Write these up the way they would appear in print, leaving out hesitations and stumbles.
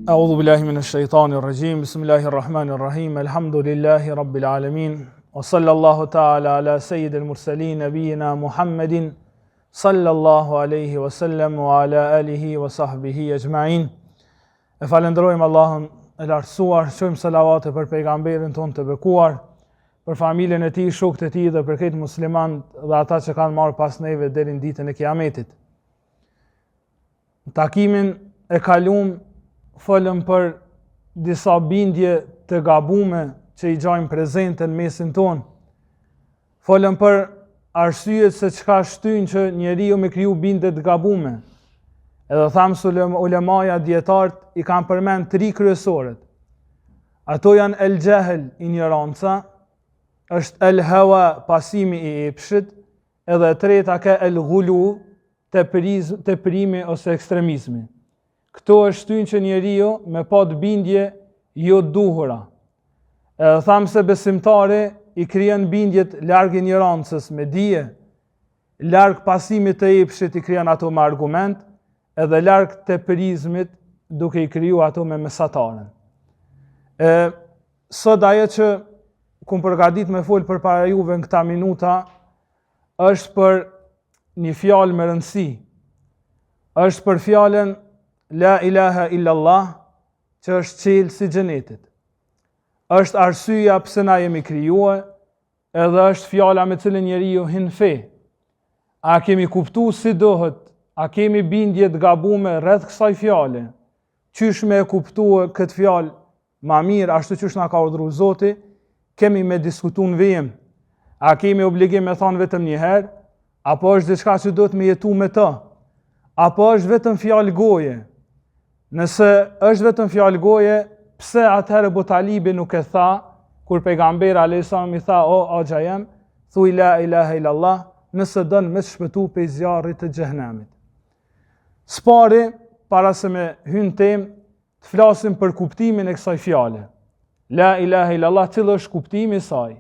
A'udhu billahi minash shaitani rrajim. Bismillahir rahmanir rahim. Alhamdulillahi rabbil alamin. Wa sallallahu ta'ala ala sayyidil mursalin nabiyina Muhammedin sallallahu alaihi wasallam wa ala alihi wa sahbihi ajma'in. E falenderojmë Allahun e lartësuar, shojmë salavate për pejgamberin ton të bekuar, për familjen e tij, shokët e tij dhe për këtë muslimanë dhe ata që kanë marrë pas neve deri në ditën e Kiametit. Në takimin e kaluam folëm për disa bindje të gabume që i gjajmë prezente në mesin tonë. Folëm për arsyet se çka shtyn që njeriu me kriju bindje të gabume. Edhe thamë se ulemaja dietarët i kanë përmend 3 kryesorët. Ato janë el jahl, ignoranca, është el hawa, pasimi i epshit, edhe e treta ka el ghulu, teprimi ose ekstremizmi. Këto është shtyn që njeriu me pat bindje jo duhura. Edhe thamë se besimtari i krijon bindjet larg ignorancës me dije, larg pasimit të epshit i krijon ato me argument, edhe larg teprizmit duke i kriju ato me mesataren. Sot ajo që kum përgatit me fol për para juve në këta minuta, është për një fjalë me rëndësi. Është për fjalën La ilaha illallah, që është qelësi i xhenetit. Është arsyeja pse na jemi krijuar, edhe është fjala me cilën njeriu hyn fe. A kemi kuptuar si dohet? A kemi bindje të gabume rreth kësaj fjale? Qysh me e kuptuar këtë fjalë ma mirë, ashtu qysh na ka urdhëruar Zoti, kemi me diskutuar në vijim. A kemi obligim me thonë vetëm një herë, apo është diçka që duhet me jetu me të? Apo është vetëm fjalë goje? Nëse është vetëm fjalë goje, pse atëherë Abu Talibi nuk e tha, kur pejgamberi alayhis salam i tha, o axha jam, thuaj la ilaha illallah, nëse don me shpëtu pe zjarrit të xhehenamit. Spari, para se me hyn temë, të flasim për kuptimin e kësaj fjale. La ilaha illallah, cili është kuptimi i saj.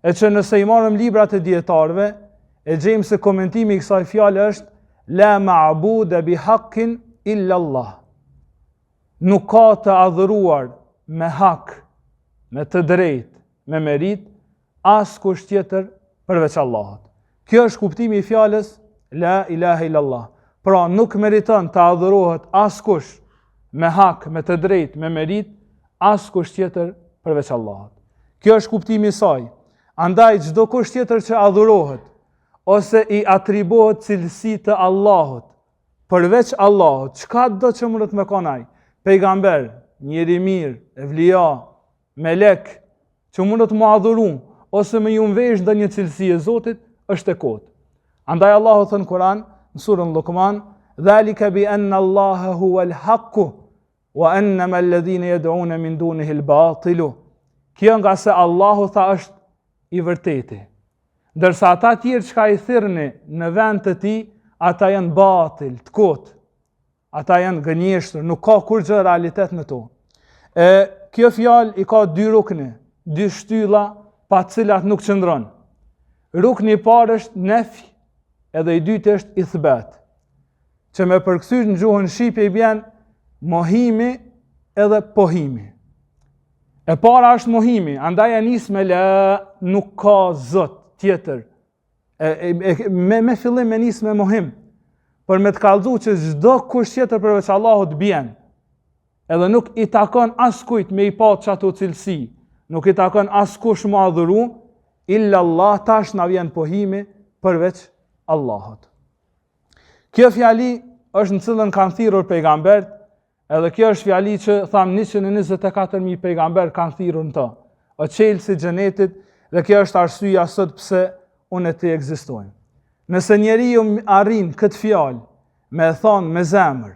E që nëse i marrim librat e dietarëve, e gjejmë se komentimi i kësaj fjale është la ma'buda bi haqqin illa Allah. Nuk ka të adhuruar me hak, me të drejt, me merit, as kush tjetër përveç Allahut. Kjo është kuptimi i fjalës la ilaha illallah. Pra nuk meriton të adhurohet as kush me hak, me të drejt, me merit, as kush tjetër përveç Allahut. Kjo është kuptimi i saj. Andaj çdo kush tjetër që adhurohet ose i atribuohet cilësi të Allahut, përveç Allahut, çka do që mundet me konaj? Pejgamber, njeri mirë, evlia, melek, që mundet mu adhuru, ose me ju mvesh dhe një cilësi e Zotit, është e kotë. Andaj Allahu thënë Kur'an, në surën Luqman, dhalika bi anna Allaha huwa al-haqqu, wa annama alladhina yad'una min dunihi al-batilu. Kjo nga se Allahu tha është i vërteti. Ndërsa ata tjerë çka i thirrni në vend të tij, ata janë batil, të kotë. Ata janë gënjeshtër, nuk ka kur gjë realitet në to. Kjo fjalë i ka 2 rukne, 2 shtylla, pa cilat nuk qëndron. Rukni i parë është nefi, edhe i dytë është ithbat. Që me përkthyes në gjuhën shqipe i bjen mohimi edhe pohimi. E para është mohimi, andaj e nis me la, nuk ka zot tjetër. Me fillim me nis me mohim. Për me të kallëzu që çdo kush tjetër përveç Allahut bjen, edhe nuk i takon askujt me i pat çato cilësi, nuk i takon askush mu adhuru, illa Allah, tash na vjen pohimi përveç Allahut. Kjo fjali është në cilën kanë thirrur pejgambert, edhe kjo është fjali që tham 124.000 pejgamber kanë thirrur në të. O qelësi xhenetit, dhe kjo është arsyeja sot pse unë e ti ekzistojmë. Nëse njeriu arrin këtë fjalë me thonë me zemër,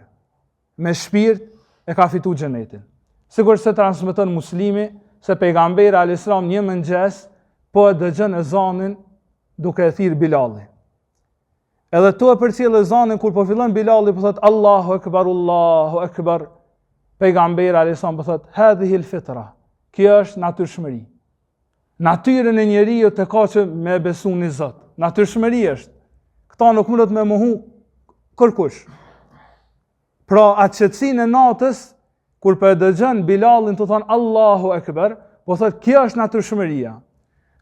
me shpirt, e ka fitu xhenetin. Sigur se transmeton Muslimi se pejgamberi alayhis salam një mëngjes po e dëgjon ezanin duke e thirr Bilalli. Edhe tu e përcjell ezanin kur po fillon Bilalli po thot Allahu akbar, Allahu akbar. Pejgamberi alayhis salam po thot hadhihi al-fitra. Kjo është natyrshmëri. Natyrën e njeriu të ka që me besu në Zot. Natyrshmëri është. Këta nuk mundet me mohu kërkush. Pra atë qetësinë e natës kur për e dëgjën Bilalin të thonë Allahu Ekber, po thot kjo është natyrshmëria.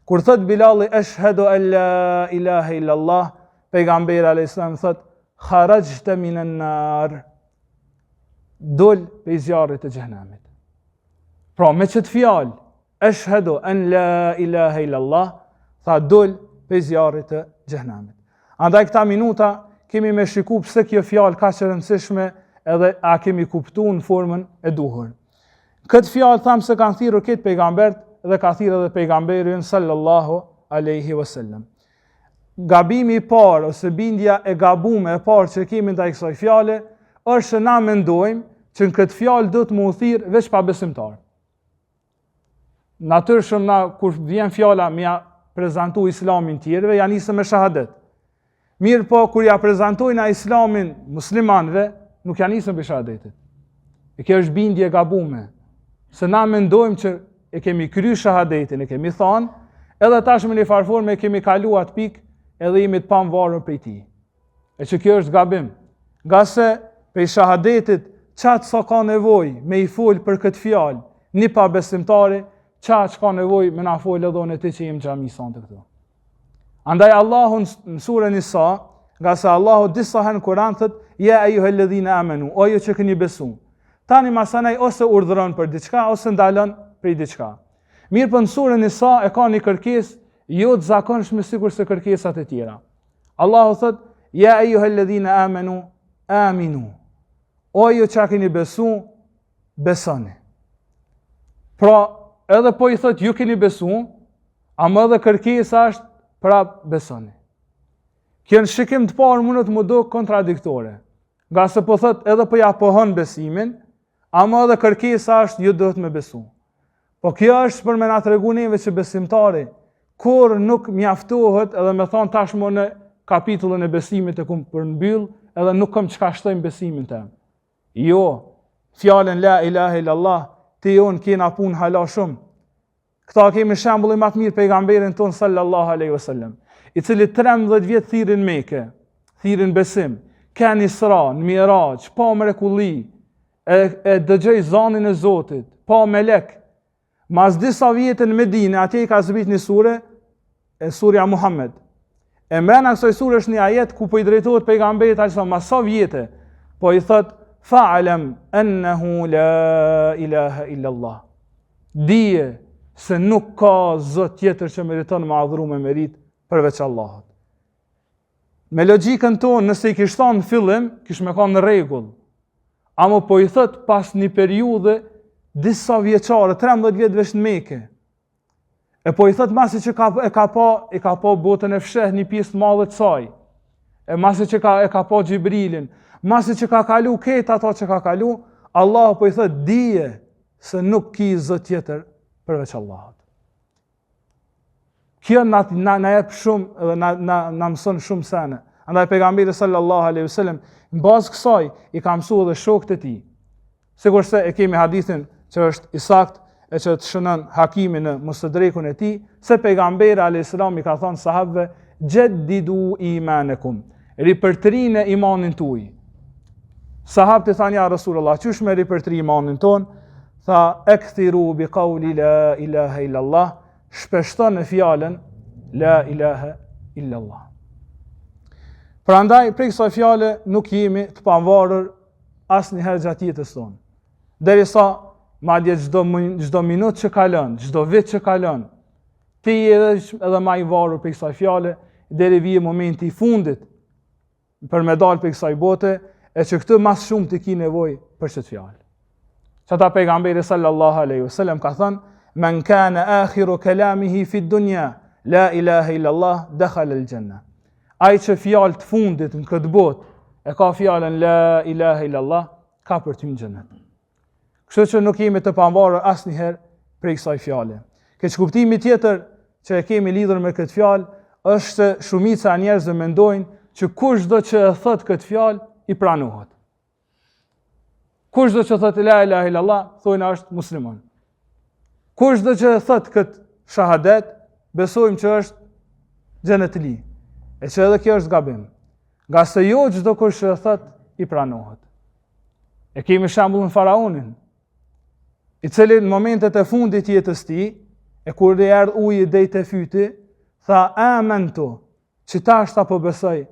Kur thot Bilali Eshhedu an la ilaha illallah, pejgamberi alayhis salam thot kharajta minan nar, dol pe zjarrit të xhenemit. Pra me çet fjalë Eshhedu an la ilaha illallah, tha dol pe zjarrit të xhenemit. Andaj këta minuta kemi me shiku pse kjo fjalë ka që rëndësishme edhe a kemi kuptu në formën e duhur. Këtë fjalë thamë se kanë thirrur këtë pejgambert dhe ka thirrur edhe pejgamberin sallallahu alaihi wasallam. Gabimi i parë ose bindja e gabume e parë që kemi ndaj kësaj fjale është se na mendojmë që në këtë fjalë do të më u thirr veç pa besimtar. Natyrshëm na kur vjen fjala me ja prezantu islamin tjerëve, ja nisëm me shahadet. Mirë po, kur ja prezentojnë islamin muslimanve, nuk ja nisën për shahadetit. E kjo është bindje e gabume. Se na mendojmë që e kemi kry shahadetin, e kemi thanë, edhe tashmë në farforme e kemi kalu atë pikë, edhe imi të pavarur prej tij. E që kjo është gabim. Nga se prej shahadetit, qatë sa ka nevoj me i folë për këtë fjalë, një pa besimtari, qatë që ka nevoj me na folë edhe në ti që jemi xhami sonte këtu. Andaj Allahu në surën Nisa, nga se Allahu disa herë në Kur'an thot ja ayyuhalladhina amanu, o ju që keni besu. Tani masanaj ose urdhëron për diçka ose ndalon prej diçka. Mirë për në surën Nisa e ka një kërkesë jo të zakonshme sikur se kërkesat e tjera. Allahu thot ja ayyuhalladhina amanu aminu. O ju që keni besu, besoni. Pra, edhe po i thot ju keni besu, ama edhe kërkesa është prap besoni. Kjo në shikim të parë mund të më do kontradiktore. Nga se po thot edhe po ja pohon besimin, ama edhe kërkesa është ju duhet me besu. Po kjo është për me na tregu neve që besimtari, kur nuk mjaftohet edhe me thonë tashmo në kapitullin e besimit e kum përmbyll, edhe nuk kam çka shtojmë besimin tem. Jo, fjalën la ilaha illallah, ti jon kena punë hala shumë. Këta kemi shembullin më të mirë pejgamberin ton sallallahu alaihi wasallam, i cili 13 vjet thirrin Mekë, thirrin besim, ka në Isra, në Miraj, pa mrekulli, e dëgjoi zanin e Zotit, pa melek. Mas disa vjetë në Medinë, atje i ka zbrit një sure, e surja Muhammed. E mrena kësaj sure është një ajet ku po i drejtohet pejgamberit alaihi wasallam, mas sa vjetë, po i thot fa'lam annahu la ilaha illa Allah. Dije se nuk ka zot tjetër që meriton me adhuru me merit përveç Allahut. Me logjikën tonë, nëse i kishtë thonë në fillim, kishtë me ka në rregull. Amo po i thot pas një periudhe disa vjeçare, 13 vjet veç në Mekë. E po i thot masi që e ka pa botën e fsheh një pjesë të madhe të saj. E masi që e ka pa Gjibrilin, masi që ka kalu ketë ato që ka kalu, Allah po i thot dije se nuk ki zot tjetër përveç Allahut. Kjo na jep shumë dhe na mëson shumë sene. Andaj pejgamberi sallallahu alaihi wasallam në bazë kësaj i ka mësuar edhe shokët e tij. Sigurisht e kemi hadithin që është i saktë e që të shënon Hakimi në Mustadrekun e tij, se pejgamberi alayhis salam i ka thënë sahabëve jaddidu imanakum, ripërtrini imanin tuaj. Sahabët thanë ja Rasulullah, çush me ripërtri imanin ton? Tha ekthiru bi qawli la ilaha illa Allah, shpeshton në fjalën la ilaha illa Allah. Prandaj prej kësaj fjale nuk jemi të pavarur asnjëherë gjatë jetës tonë. Derisa madje çdo minutë që kalon, çdo vit që kalon, ti edhe më i varur prej kësaj fjale deri vije momenti i fundit për me dalë prej kësaj bote, e që këtë mas shumë të ki nevojë për këtë fjalë. Çata pejgamberi sallallahu alaihi wasallam ka thënë: "Men kana akhiru kalamihi fi dunya la ilaha illa Allah dakhala al-janna." Ai që fjalë të fundit në këtë botë e ka fjalën la ilaha illa Allah, ka për ty në xhenet. Kështu që nuk jemi të pavarur asnjëherë prej kësaj fjale. Keq kuptimi tjetër që e kemi lidhur me këtë fjalë është se shumica e njerëzve mendojnë që kushdo që e thot këtë fjalë i pranohet. Kushdo që thot la ilaha illallah, thonë është musliman. Kushdo që thot këtë shahadet, besojmë që është xhenetli. E që edhe kjo është gabim. Nga se jo çdo kush që thot i pranohet. E kemi shembullin Faraonin. i cili në momentet e fundit jetës tij, e kur i erdh uji deri te fyti, tha amantu, që tash apo besoj,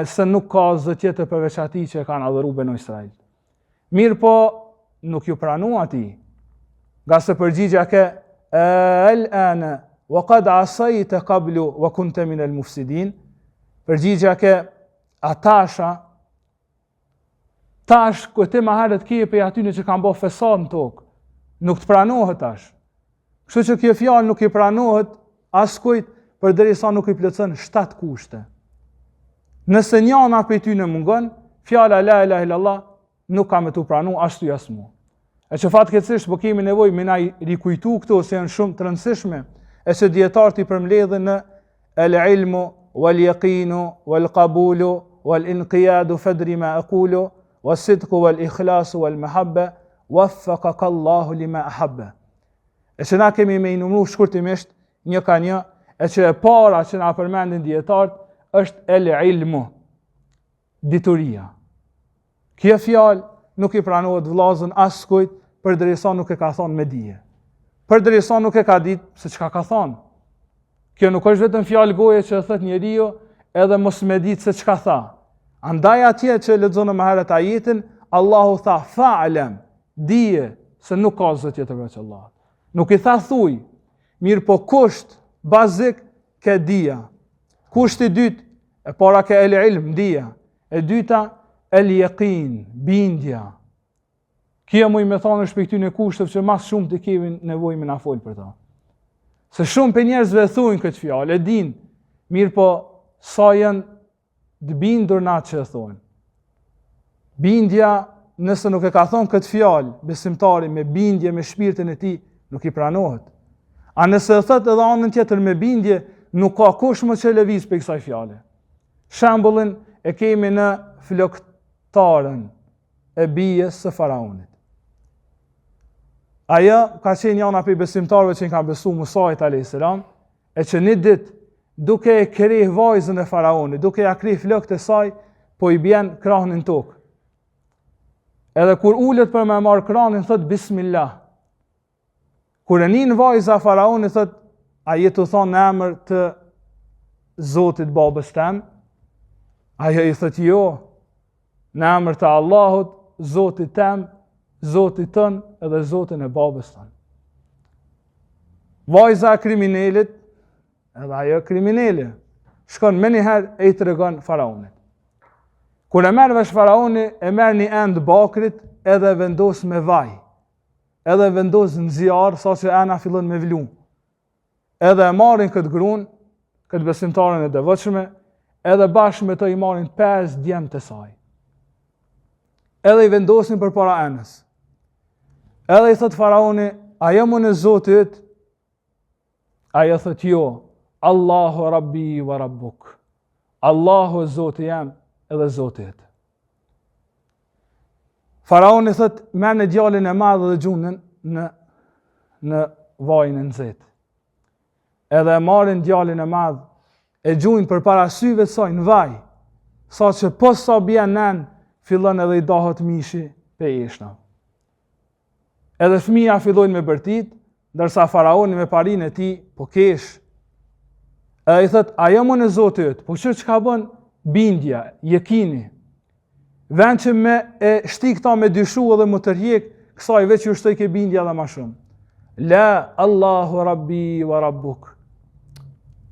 se nuk ka zot tjetër përveç atij që e kanë adhuruar Benu Israil. Mirë po, nuk ju pranua atij. Nga se përgjigja ke al-ana wa qad asayta qablu wa kunta min al-mufsidin. Përgjigja ke tash këtë më herët kje për atyne që kanë bërë fesad në tokë, nuk të pranohet tash. Kështu që kjo fjalë nuk i pranohet askujt përderisa nuk i plotson 7 kushte. Nëse njëna prej tyre mungon, fjala la ilaha illallah nuk ka me tu pranu ashtu as mu. E që fatkeqësisht po kemi nevojë me na rikujtu këto se janë shumë të rëndësishme, e që dietarët i përmbledhin në el-ilmu wal-yaqinu wal-qabulu wal-inqiyadu fadri ma aqulu was-sidqu wal-ikhlasu wal-mahabba waffaqaka Allahu lima ahabba. E që na kemi me numëru shkurtimisht një ka një, e që e para që na përmendin dietarët është el-ilmu, dituria. Kjo fjalë nuk i pranohet vllazën askujt përderisa nuk e ka thonë me dije. Përderisa nuk e ka ditë se çka ka thonë. Kjo nuk është vetëm fjalë goje që e thot njeriu edhe mos me ditë se çka tha. Andaj atje që lexon më herët ajetin, Allahu tha fa'lam, dije se nuk ka zot tjetër veç Allahut. Nuk i tha thuj, mirë po kusht bazik ke dija. Kusht i dytë, e para ke el-ilm, dija. E dyta el-yaqin, bindja. Kjo mu i me thonë është për këtyne kushtëve që mas shumë të kemi nevojë me na folë për ta. Se shumë për njerëzve thujnë këtë fjalë, e din, mirë po sa janë të bindur na që e thonë. Bindja, nëse nuk e ka thonë këtë fjalë, besimtari me bindje, me shpirtin e tij, nuk i pranohet. A nëse e thot edhe anën tjetër me bindje, nuk ka kush më që lëviz për kësaj fjale. Shembullin e kemi në floktarën e bijës së faraonit. Ajo ka qenë njëna prej besimtarëve që i kanë besu Musait a.s. E që një ditë, duke e krih vajzën e faraonit, duke ja krih flokët e saj, po i bjen kranin tokë. Edhe kur ulet për me marrë kranin, thot Bismillah. Kur e nin vajza faraonit, thot, a jetu thonë në emër të Zotit babës tem? Ajo i thot jo, në emër të Allahut, Zotit tem, Zotit tën edhe Zotin e babës tën. Vajza e kriminalit, edhe ajo kriminale, shkon me njëherë e i tregon faraonit. Kur e merr vesh faraoni, e merr një end bakrit edhe vendos me vaj. Edhe vendos në zjarr sa që ena fillon me vlu. Edhe e marrin këtë grun, këtë besimtarën e devotshme, edhe bashkë me të i marrin 5 djemt të saj. Edhe i vendosin për para enës. Edhe i thot faraoni, a jam unë Zotit? Ajo thot jo, Allahu Rabbi wa Rabbuk. Allahu Zoti jam edhe Zotit. Faraoni thot, merr në djalin e madh dhe gjunën në vajin e nxehtë. Edhe e marrin djalin e madh, e gjujnë për para syve të saj në vaj, sa që pos sa bjen nën, fillon edhe i dahet mishi pe eshna. Edhe fëmija fillojnë me bërtit, ndërsa faraoni me parinë e tij po kesh. Edhe i thot, a jam unë Zotit, po çka bën bindja, jekini. Vend që me e shti këta me dyshu edhe më tërhjek, kësaj veç ju shtoj ke bindja dhe ma shumë. La, Allahu Rabbi wa Rabbuk.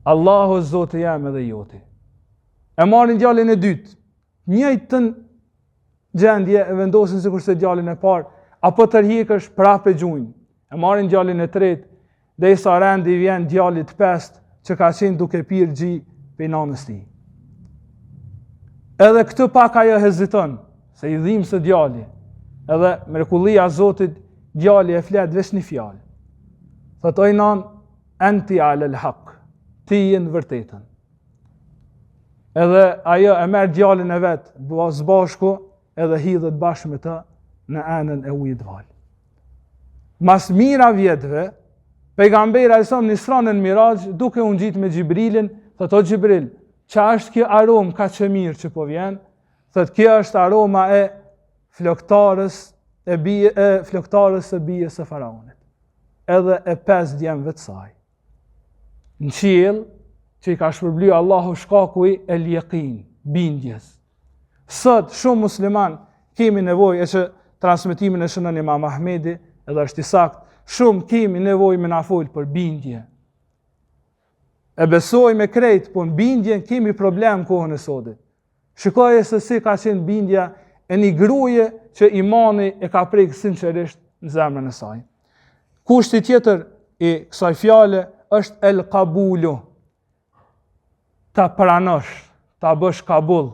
Allahu Zoti jam edhe joti. E marrin djalin e dytë, njëjtën gjendje e vendosin sikur se djalin e parë, apo tërhiqësh prapë gjujnë. E marrin djalin e tretë, derisa rendi vjen djalit pestë që ka qenë duke pirë gji pe nanës tij. Edhe këtë pak ajo heziton, se i dhimbë së djali. Edhe mrekullia e Zotit, djali e flet veç një fjalë. Thot oj nan, anti alal haq, ti je në vërtetën. Edhe ajo e merr djalin e vet, bashku, edhe hidhet bashkë me të në anën e ujit val. Mas mira vjetëve, pejgamberi alajhissalam nisran në Miraj, duke u ngjit me Xhibrilin, thot o Xhibril, qa është kjo aromë ka që mirë që po vjen? Thot kjo është aroma e floktarës e floktarës së bijes së faraonit, edhe e 5 djemve të saj. Në qiell që i ka shpërbly Allahu shkakuj e ljekin, bindjes. Sot shumë musliman kemi nevojë, e që transmetimin e shënon Imam Ahmedi, edhe është i sakt, shumë kemi nevojë me na fol për bindje. E besoj me krejt, po në bindjen kemi problem kohën e sotit. Shikoje se si ka qenë bindja e një gruaje që imani e ka prek sinqerisht në zemrën e saj. Kushti tjetër i kësaj fjale është el kabulu, ta pranosh, ta bësh kabull.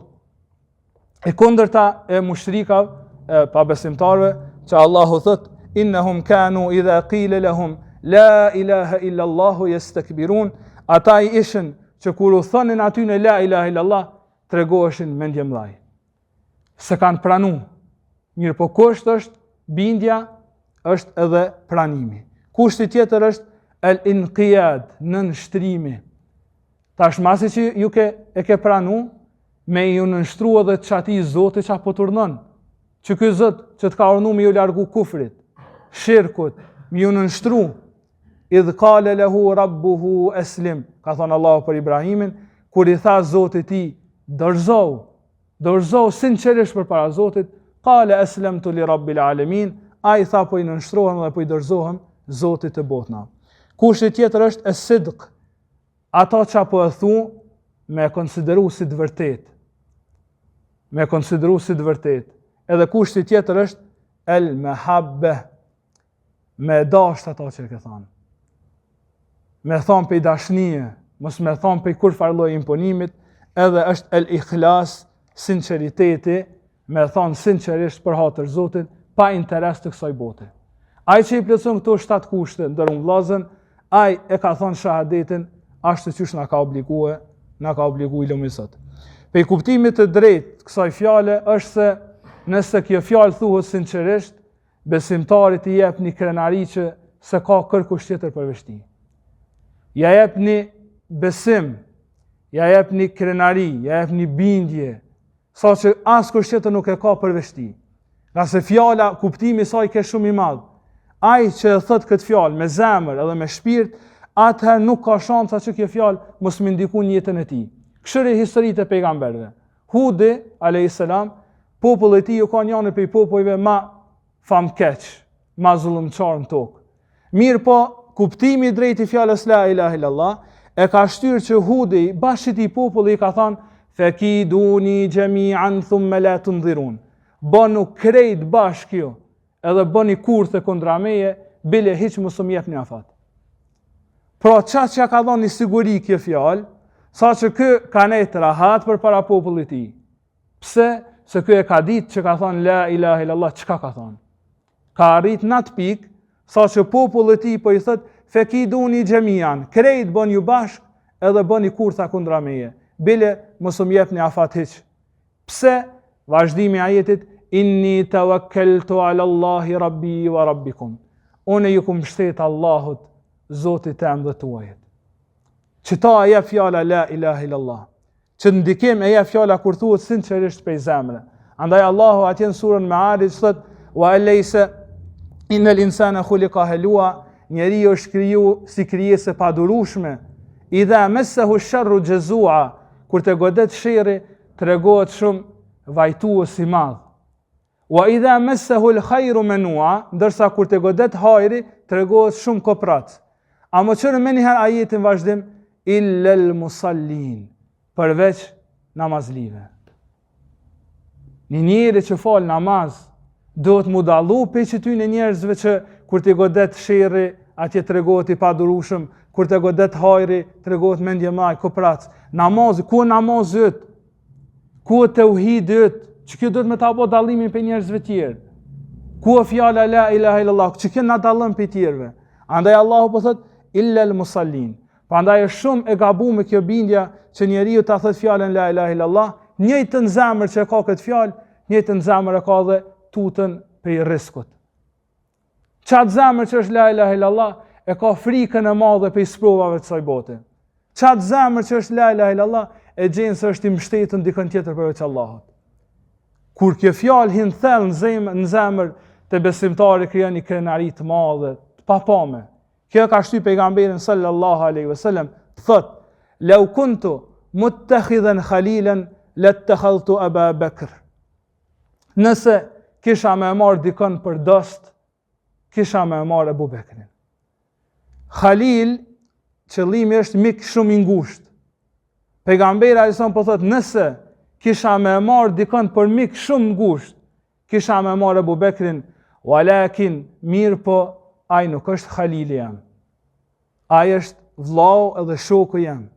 E kundërta e mushrikav, pa besimtarve, që Allahu thot, innahum kanu idha qila lahum la ilaha illa Allahu yastakbirun, ata i ishin që kur u thonin aty në la ilaha illa Allah, tregoheshin mendje mëdhaj. Se kanë pranu. Mirë po kusht është bindja, është edhe pranimi. Kushti tjetër është el inqiyad, nënshtrimi. Tash masi që ju e ke pranu, me ju nënshtru edhe që ati Zotit që apo turnën, që ky Zot që të ka urdhëruar me ju largu kufrit, shirkut, me ju nënshtru, idh qala lahu rabbuhu aslim, ka thënë Allahu për Ibrahimin, kur i tha Zotit ti, dorëzohu sinqerisht përpara Zotit, qala aslamtu li rabbil alamin, ai tha po i nënshtrohem dhe po i dorëzohem Zotit të botëve. Kushti tjetër është as-sidq, ato që po e thu me konsideru si të vërtet. Me konsideru si të vërtet. Edhe kushti tjetër është el mahabbe, me dasht ato që e ke thonë. Me thonë pe i dashnije, mos me thonë pe i kur farloj imponimit, edhe është el ikhlas, sinceriteti, me thonë sincerisht për hatër Zotit, pa interes të kësaj bote. Ai që i plotson këto 7 kushte, ndërun vllazën, ai e ka thonë shahadetin, ashtu siç na ka obliguar lëmi sot. Pe kuptimit të drejtë kësaj fjale është se nëse kjo fjalë thuhet sinqerisht, besimtarit i jep një krenari që se ka kërkush tjetër përveç tij. Ja jep një besim, ja jep një krenari, ja jep një bindje, sa që askush tjetër nuk e ka përveç tij. Nga se fjala, kuptimi i saj ka shumë i madh. Ai që e thot këtë fjalë me zemër edhe me shpirt, atëherë nuk ka shansa që kjo fjalë mos më ndikon jetën e tij. Këshire historitë e pejgamberëve. Hudi a.s. populli i tij u ka njëri prej popujve ma famkeq, ma zullumçar në tokë. Mirë po, kuptimi i drejtë i fjalës la ilaha illallah e ka shtyrë që Hudi bashkë i populli i ka thënë fakiduni jami'an thumma la tunzirun. Bënu krejt bashkë ju, edhe bëni kurthe kundra meje, bile hiç mos më jepni afat. Pra qatë që ka dhënë një siguri kjo fjalë, sa që kë ka nejtë rahat për para popullit ti. Pse? Se kë e ka ditë që ka thonë la ilaha illallah, çka ka thonë? Ka arrit në atë pikë, sa që popullit ti po i thët, fekiduni xhamian, krejt bën ju bashk, edhe bëni kurtha kundra meje. Bile mos më jepni afat hiç. Pse? Vazhdimi i ajetit, inni tawakkaltu ala Allahi rabbi wa rabbikum. Unë ju kum mbështet Allahut, Zotit tem dhe tuajit. Që ta e jep fjala la ilaha illallah. Që ndikim e jep fjala kur thuhet sinqerisht prej zemre. Andaj Allahu atje në surën Ma'arij thot: "Wa alaysa innal insana khuliqa halua", njeriu është kriju si krijesë pa durueshme. Idha massahu ash-sharru jazua, kur të godet sherri, tregohet shumë vajtues i madh. Wa idha massahu al-khayru manua, ndërsa kur të godet hajri, tregohet shumë koprat. A më qërë me njëherë ajetin vazhdim, illel musallin, përveç namazlive. Një njeri që falë namaz, do të mu dallu pe që ty në njerëzve që kur të godet sherri, atje të regohet i padurushëm, kur të godet hajri, të regohet mendje maj, kopratës. Namazi, ku namazi ytë? Ku të uhidi ytë? Që kjo do të me ta bo dallimin pe njerëzve tjerë? Ku e fjala la ilaha illallah? Që kjo na dallëm pe tjerëve? Andaj Allahu po thot, illel musallin. Prandaj është shumë e gabuar kjo bindja që njeriu ta thot fjalën la ilaha illallah, njëjtën zemër që ka këtë fjalë, njëjtën zemër e ka dhe tutën prej rrezikut. Çat zemër që është la ilaha illallah e ka frikën e madhe prej sprovave të kësaj bote. Çat zemër që është la ilaha illallah e gjen se është i mbështetën dikën tjetër përveç Allahut. Kur kjo fjalë hin thellë në zemër, të besimtari krijon një krenari të madhe, të papame. Kjo ka shtyp pejgamberin sallallahu alaihi wasallam, thot: "Law kuntu muttakhidan khalilan lattakhadhtu Aba Bakr." Nëse kisha më marr dikon për dost, kisha më marr Abu Bekrin. Khalil, qëllimi është mik shumë i ngushtë. Pejgamberi alajhissalam po thot, nëse kisha më marr dikon për mik shumë ngushtë, kisha më marr Abu Bekrin, walakin mirë po ai nuk është Khalili jam. Ai është vllau edhe shoku jam.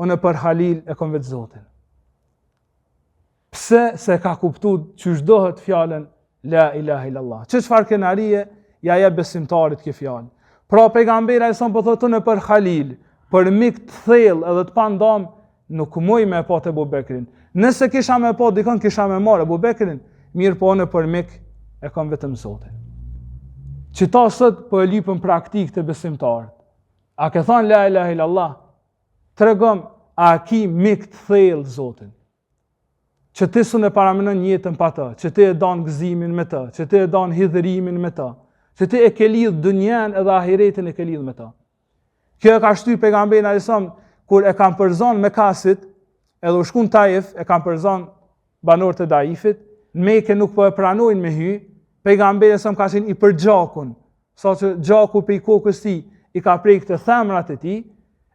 Unë për Khalil e kom vetë Zotin. Pse se ka kuptuar çu dohet fjalën la ilaha illallah. Çfarë kenarie ja jep besimtarit kjo fjalë. Pra pejgamberi alajhissalam po thotë në për Khalil, për mik të thellë edhe të pandam, nuk muj me pa të Abu Bekrin. Nëse kisha me pa dikon, kisha me marrë Abu Bekrin, mirë po në për mik e kam vetëm Zotin. Që ta sot po e lypën praktik të besimtarët. A ke thonë la ilaha illallah, tregom a ki mik të thellë Zotin. Që ti sun e paramenon jetën pa të, që ti e don gëzimin me të, që ti e don hidhërimin me të, që ti e ke lidh dunjen edhe ahiretin e ke lidh me të. Kjo e ka shtyr pejgamberin alajhissalam kur e kanë përzon me kasit, edhe u shkun Taif, e kanë përzon banorët e Daifit, në Mekë nuk po e pranojnë me hy, pejgamberi alajhissalam ka qenë i përgjakun, sa që gjaku prej kokës tij i ka prej këtë themrat e tij.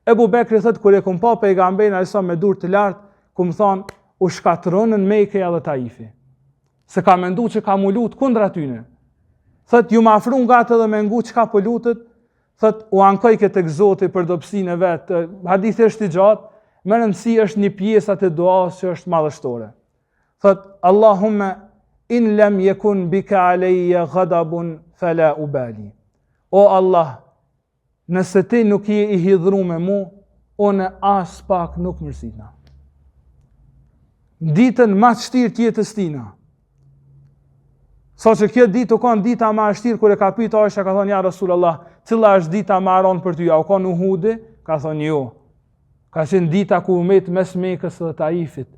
Ebu Bekri thot, kur e kum pa pejgamberin alajhissalam me dur të lartë, kum thonë, u shkatronën Mekë edhe Taifi. Se ka mendu që ka mu lutë kundra tyne. Thot, ju ma afru nga të dhe me ngu që ka po lutët, thot, u ankoj këtë Zoti për dobësinë e vetë. Hadithi është i gjatë, më rëndësi është një pjesat e duas që është madhështore. Thot, Allahumme, in lem jekun bika alejja ghadabun fala ubali. O Allah, nëse ti nuk je i hidhru me mu, one as pak nuk mërsitna. Ditën ma të shtirë tjetës tina. Sa që kjo ditë u kanë dita ma shtirë, kër e ka pyta Aisha, ka thonë, ja Rasulullah, cila është dita ma aronë për ty, a u kanë Uhudi? Ka thonë, jo. Ka qenë dita ku umet mes Mekës dhe Taifit.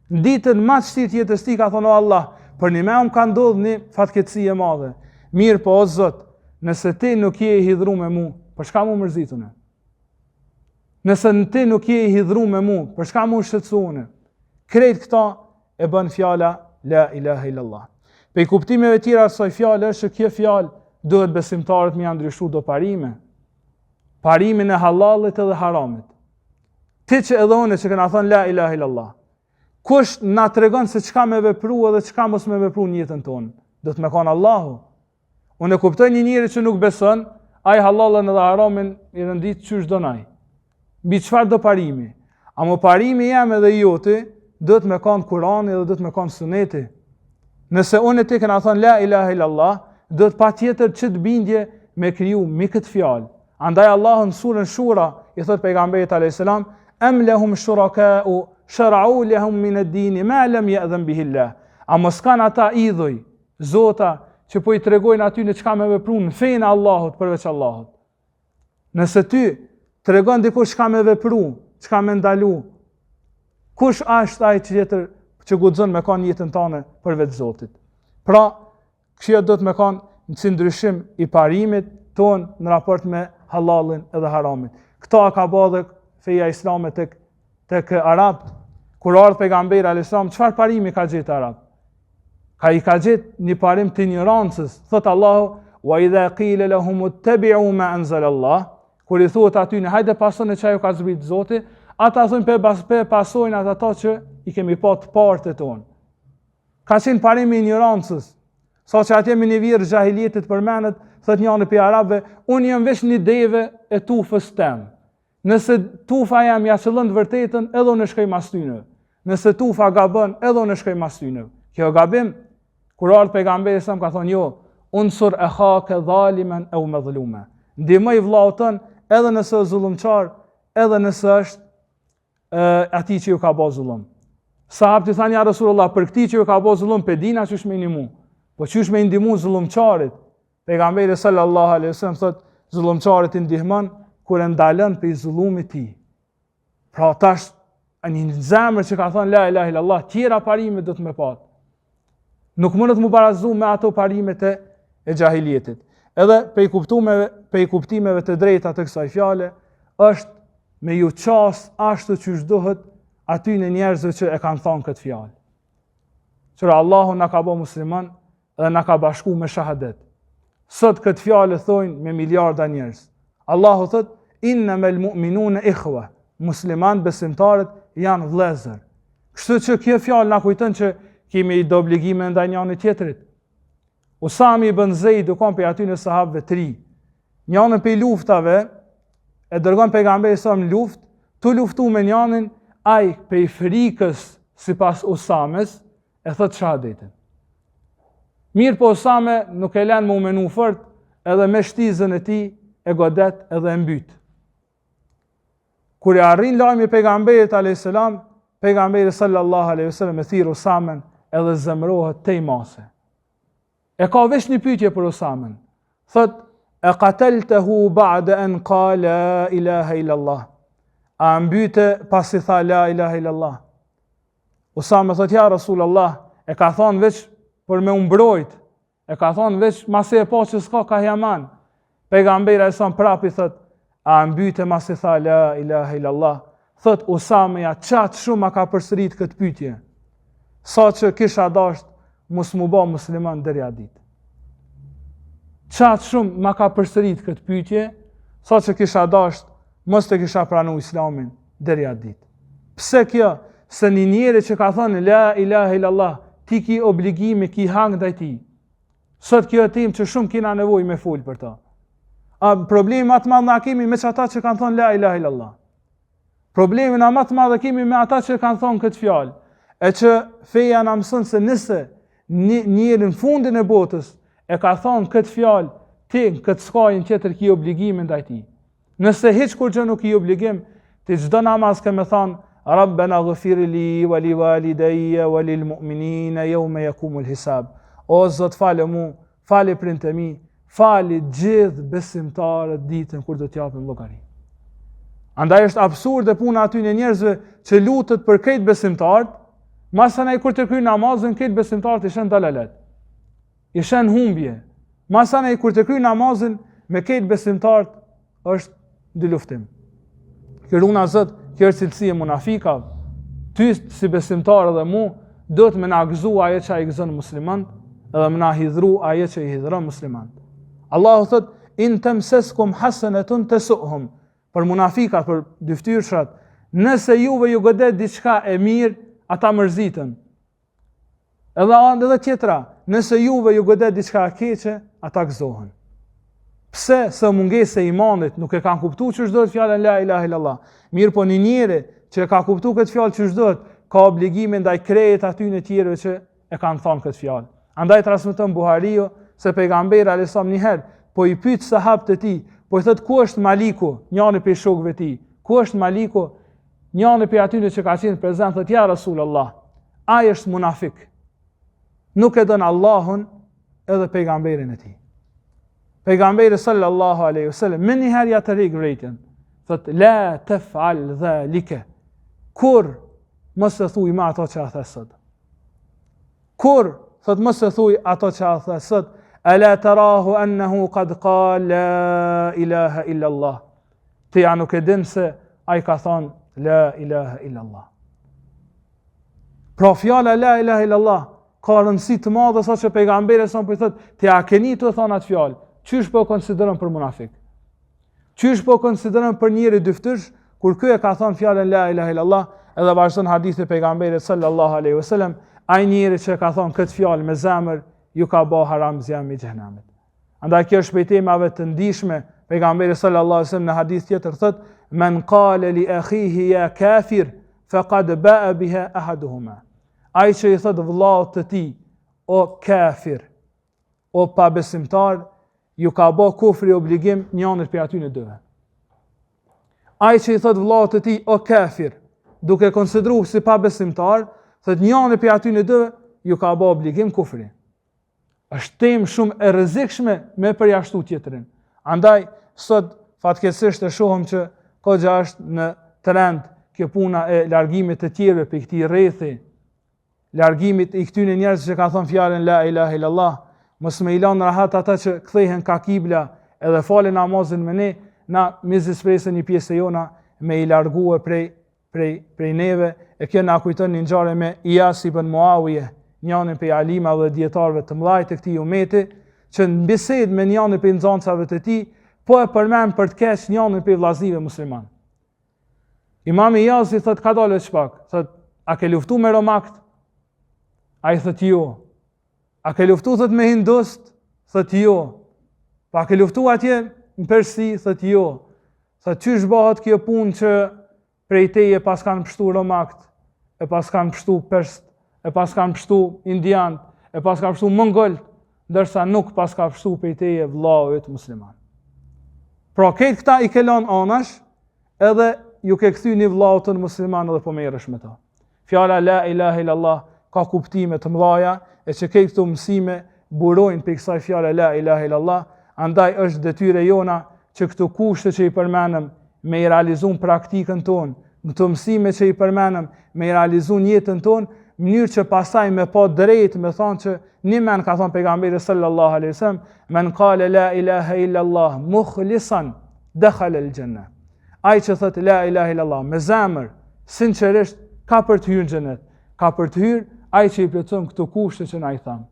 Ditën ma të shtirë tjetës ti, ka thonë, o Allah, për një me ka ndodhë një fatkeqësi e madhe. Mirë po, o Zot, nëse ti nuk je i hidhru me mu, për shka mu mërzitune? Nëse në ti nuk je i hidhru me mu, për shka mu shqetësune? Krejt këta e bën fjala la ilaha illallah. Pe i kuptimeve tjera asaj fjale është që kjo fjalë duhet besimtarët me ndryshu do parime. Parimin e halalit edhe haramit. Ti që edhe une që këna thonë la ilaha illallah, kush na tregon se çka me vepru edhe çka mos me vepru në jetën tonë? Do të me kanë Allahu. Unë e kuptoj një njeri që nuk beson, ai halalën edhe haramin i rëndit qysh donaj. Mbi çfarë do parimi? Amo parimi jam edhe joti, do të me kanë Kurani dhe do të me kanë Suneti. Nëse unë e ti këna thonë la ilaha illallah, do të pa tjetër që të bindje me kriju mi këtë fjalë. Andaj Allah në surën Shura, i thot pejgamberit a.s. Em lehum shurakau, shara'u lehum min ad-dini, ma lam ya'dhan bihi Allah. A mos kanë ata idhuj, zota, që po i tregojnë aty në çka me vepru në fejnë Allahut përveç Allahut. Nëse ty tregon dikush çka me vepru, çka me ndalu, kush është ai tjetër që guxon me kanë jetën tane përveç Zotit? Pra, kjo do të me kanë në si ndryshim i parimit ton në raport me halalin edhe haramin. Këta ka ba dhe feja islame tek Arabt, kur ardhë pejgamberi a.s. Çfarë parimi ka gjetë Arabt? I ka gjetë një parim të ignorancës. Thot Allahu, wa idha qila lahum ittabi'u ma anzala Allah, kur i thuhet aty në hajde pasoni çajo ka zbrit Zoti, ata thonë pe pasojnë ata që i kemi pa të partë tonë. Ka qenë parimi i ignorancës. Sa që atje me një virë gjahiljetit përmenet, thët një anë për Arabëve, unë jam vesh një deve e tufës temë. Nëse tufa jam ja qëllën të vërtetën, edhe unë shkoj mas tyne. Nëse tufa gabën, edhe unë shkoj mas tyne. Kjo gabim, kur ardhë pejgamberi sa më ka thonë, jo, unsur e hake dhalimen e u me dhulume. Ndihmoj vllautën, edhe nëse është zullumçar, edhe nëse është ati që ju ka bo zullum. Sahabët i thanë, ja Rasulullah, për këti që ju ka bo zullum, pe dina që shme indimu. Po qysh me indimu zullumçarit? Pejgamberi sallallahu alaihi wasallam thot, zullumçarit i ndihmon kur e ndalën për i zullumit ti. Pra tash një zemër që ka thonë la ilaha illallah, tjera parime do të me pat. Nuk mundet mu barazu me ato parimet e gjahiljetit. Edhe prej kuptimeve të drejta të kësaj fjale, është me ju qas ashtu që shdohet aty në njerëzve që e kanë thonë këtë fjalë. Qëra Allahu na ka bo musliman dhe na ka bashku me shahadet. Sot këtë fjalë thojnë me miliarda njerëz. Allahu thot, innamal mu'minuna ikhwa. Musliman besimtarët janë vëllezër. Kështu që kjo fjalë na kujton që kemi do obligime ndaj njëri tjetrit. Usami ibn Zeid u kon pe aty në sahabëve 3. Njënën pe luftave e dërgon pejgamberi sa në luftë, tu luftu me njënin, ai pe frikës sipas Usames e thot shahadetin. Mirë po Usame nuk e lën më u menu fort, edhe me shtizën e tij e godet edhe e mbyt. Kur e arrin lajmi pejgamberit alayhis salam, pejgamberi sallallahu alaihi wasallam e thirr Usamen edhe zemrohet tej mase. E ka vesh një pyetje për Usamen. Thot, e qataltahu ba'da an qala la ilaha illa Allah. A mbyte pasi tha la ilaha illa Allah. Usame thot, ja Rasulullah, e ka thonë veç për me umbrojt, e ka thonë veç masi e po që s'ka ka jaman. Pejgamberi e son prapi thot, a mbyte masi tha la ilaha illa Allah. Thot Usame, ja qatë shumë a ka përsërit këtë pyetje. Sa që kisha dasht mos mu ba musliman deri atë ditë. Qatë shumë ma ka përsërit këtë pyetje, sa që kisha dasht mos të kisha pranu islamin deri atë ditë. Pse kjo? Se një njeri që ka thënë la ilaha illallah, ti ki obligimi, ki hang ndaj tij. Sot kjo e tim që shumë kina nevojë me fol për ta. Problemi më të madh na kemi me ata që kanë thënë la ilaha illallah. Problemi më të madh kemi me ata që kanë thënë këtë fjalë, e që feja na mëson se nëse njeri në fundin e botës e ka thonë këtë fjalë, ti këtë skajin tjetër ki obligime ndaj tij. Nëse hiç kur gjë nuk i obligim, ti çdo namaz ke me thonë Rabbena ghfir li wa li walidayya wa lil mu'minina yawma yaqumul hisab. O Zot, falë mu, falë prindtë mi, falë gjithë besimtarët ditën kur do t'japim llogari. Andaj është absurde puna aty në njerëzve që lutet për këtë besimtarët, masana i kur të kryjnë namazin, këtë besimtarët i shën dalalet. I shën humbje. Masana i kur të kryjnë namazin, me këtë besimtarët është dy luftim. Këruna Zot, kjo është cilësi e munafikave. Ty si besimtar edhe mu, do të më na gëzu ajo që ai gëzon musliman, edhe më na hidhru ajo që i hidhron musliman. Allahu thot, in tamsaskum hasanatun tasuhum. Për munafikat, për dyftyrshat, nëse juve ju godet diçka e mirë, ata mërzitën. Edhe tjetra, nëse juve ju godet diçka e keqe, ata gëzohen. Pse? Se mungese e imanit nuk e kanë kuptuar ç'është do të fjalën la ilaha illallah. Mirë po një njeri që e ka kuptuar këtë fjalë ç'është do të, ka obligime ndaj krejt aty në tjerëve që e kanë thënë këtë fjalë. Andaj transmeton Buhariu se pejgamberi alayhis salam një herë po i pyet sahabët e tij, po i thot ku është Maliku, njëri prej shokëve të tij. Ku është Maliku? Njëri prej atyre që ka qenë prezant thot ja Rasulullah, ai është munafik. Nuk e don Allahun edhe pejgamberin e tij. Pejgamberi sallallahu alaihi wasallam më një herë ja të rrik rretën. Thot la taf'al dhalika. Kur mos e thuaj me ato që a the sot. Kur thot mos e thuaj ato që a the sot. Ala tarahu annahu qad qala la ilaha illa Allah. Ti ja nuk e din se ai ka thon la ilaha illa Allah. Pra fjala la ilaha illa Allah ka rëndësi të madhe sa që pejgamberi sa po i thot ti a keni të thon atë fjalë. Qysh po konsideron për munafik? Qysh po konsideron për njëri dyftësh kur ky e ka thënë fjalën la ilaha illallah, edhe vazhdon hadithi pejgamberit sallallahu alaihi wasallam, ai njeri që ka thënë këtë fjalë me zemër, ju ka bë haram zjami i xhenemit. Andaj kjo është prej temave të ndihshme. Pejgamberi sallallahu alaihi wasallam në hadith tjetër thot: "Men qala li akhihi ya kafir faqad ba'a biha ahaduhuma." Ai që i thot vëllaut të tij, o kafir, o pabesimtar, ju ka bë kufri obligim njënët për aty në dëve. Ai që i thot vëllaut të tij, o kafir, duke konsideruar si pabesimtar, thot njënët për aty në dëve, ju ka bë obligim kufri. Është temë shumë e rrezikshme me përjashtu tjetrin. Andaj sot fatkeqësisht e shohim që goxha është në trend kjo puna e largimit të tjerëve për këtij rrethi, largimit i këtyre njerëzve që ka thënë fjalën la ilaha illallah, mos më i lanë rahat ata që kthehen ka kibla edhe falen namazin me ne, na mizispresën një pjesë e jona me i largue prej neve, e kjo na kujton një ngjarje me Iyas ibn Muawije, njërin prej alimave dhe dietarëve të mëdhtë të këtij umeti, që në bisedë me njërin prej nxënësave të tij, po e përmend për të keq njërin prej vllazëve musliman. Imam Iyas i thot ka dalë çpak, thot a ke luftu me romakt? Ai thot jo. A ke luftu thot me hindust? Thot jo. Pa ke luftu atje në Persi? Thot jo. Thot çysh bëhet kjo punë që prej teje pas kanë pështu romakt, e pas kanë pështu persë, e pas kanë pështu indian, e pas kanë pështu mongol, ndërsa nuk pas ka pështu prej teje vllaut musliman. Pra këtë këta i kelon anash, edhe ju ke kthy një vllautën musliman edhe po merresh me ta. Fjala la ilaha illallah ka kuptime të mëdha, e që këtë këto mësime burojnë për kësaj fjale la ilaha illallah, andaj është detyre jona që këto kushte që i përmenëm me i realizun praktikën tonë, në të mësime që i përmenëm me i realizun jetën tonë, mënyrë që pasaj me pa drejt, me thonë që një men ka thonë pejgamberi sallallahu alaihi wasallam, men kale la ilaha illallah mukhlisan dakhala al-janna. Ai që thotë la ilaha illallah me zemër, sinqerisht, ka për të hyrë në xhenet. Ka për të hyrë ai që i plotson këto kushte që na i tham.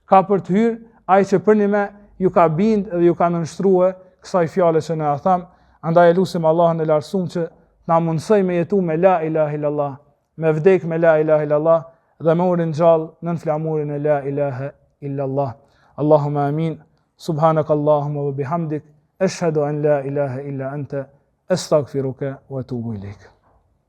Ka për të hyrë ai që për një me ju ka bind dhe ju ka nënshtruar kësaj fjale që na tham. Andaj lutim Allahun e lartësuar që na mundsoj me jetu me la ilaha illallah, me vdek me la ilaha illallah dhe me urin gjallë nën flamurin e la ilaha illallah. Allahumma amin. Subhanak Allahumma wa bihamdik, ashhadu an la ilaha illa anta, astaghfiruka wa atubu ilaik.